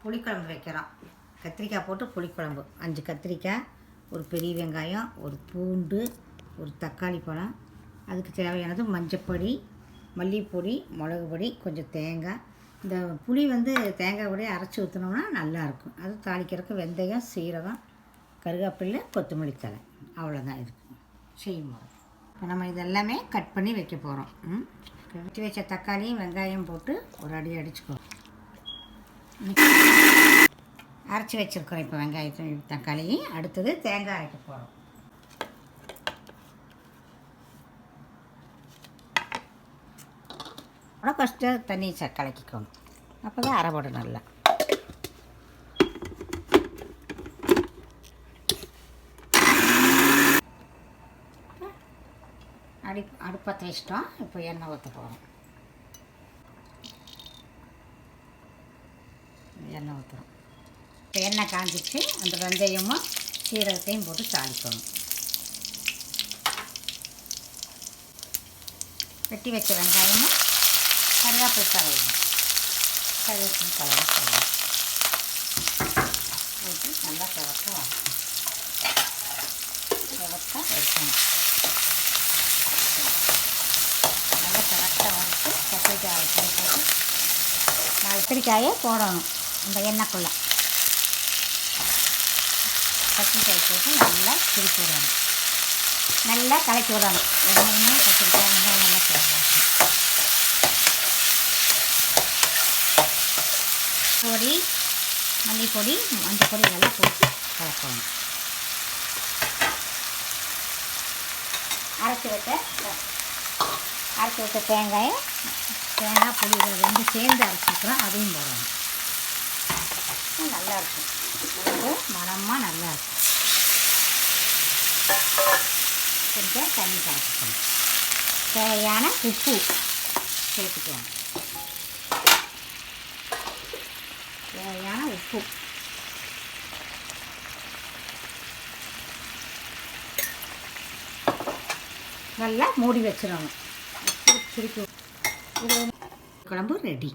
புளிக்குழம்பு வைக்கிறோம். கத்திரிக்காய் போட்டு புளிக்குழம்பு. 5 கத்திரிக்காய், ஒரு பெரிய வெங்காயம், ஒரு பூண்டு, ஒரு தக்காளி பழம், அதுக்கு தேவையானது மஞ்சப்பொடி, மல்லிப்பொடி, மிளகு பொடி, கொஞ்சம் தேங்காய். இந்த புளி தேங்காய் கூட அரைச்சி ஊற்றினோம்னா நல்லாயிருக்கும். அது தாளிக்கிறதுக்கு வெந்தயம், சீரகம், கருவேப்பிலை, கொத்தமல்லி தழை, அவ்வளோதான் இருக்குது செய்யும்போது. இப்போ நம்ம இதெல்லாமே கட் பண்ணி வைக்க போகிறோம். வெட்டி வச்ச தக்காளியும் வெங்காயம் போட்டு ஒரு அடி அடிச்சுக்குவோம். அரைச்சி வச்சுருக்கோம். இப்போ வெங்காயத்தையும் தக்காளியும். அடுத்தது தேங்காய் அரைக்க போகிறோம். அப்புறம் ஃபஸ்ட்டு தண்ணி கலக்கிக்கணும். அப்போ தான் அரைப்படும் நல்லா. அடுப்பத்தை வச்சிட்டோம். இப்போ எண்ணெய் ஊற்ற போகிறோம். எண்ணெய் ஊற்றுறோம். இப்போ எண்ணெய் காஞ்சிச்சு. அந்த வெந்தயமும் சீரகத்தையும் போட்டு தாளிக்கணும். வெட்டி வச்ச வெங்காயமும் கருவேப்பிலை தழையும் போட்டு நல்லா செவக்க எடுக்கணும். நல்லா செவக்க வறுத்து கத்திரிக்காய் போட்டு 4 கத்திரிக்காயை போடணும். அந்த எண்ணெய்க்குள்ளே கத்திரிக்காய் போட்டு நல்லா திருப்பி விடணும். நல்லா கலக்கி விடணும். எண்ணெயும் கத்திரிக்காய் வெங்காயம் நல்லா போடலாம். பொடி, மல்லிப்பொடி, மஞ்சப்பொடி இதெல்லாம் போட்டு கலக்கணும். அரைச்சி வச்ச தேங்காய் புளி இதை சேர்ந்து அரைச்சிக்கிறோம். அதையும் போடணும். நல்லாயிருக்கும். மணமாக நல்லாயிருக்கும். கொஞ்சம் தண்ணி கலக்கிக்கணும். தேவையான உப்பு சேர்த்துக்கணும். தேவையான உப்பு. நல்லா மூடி வச்சிடணும். திருப்பி குழம்பு ரெடி.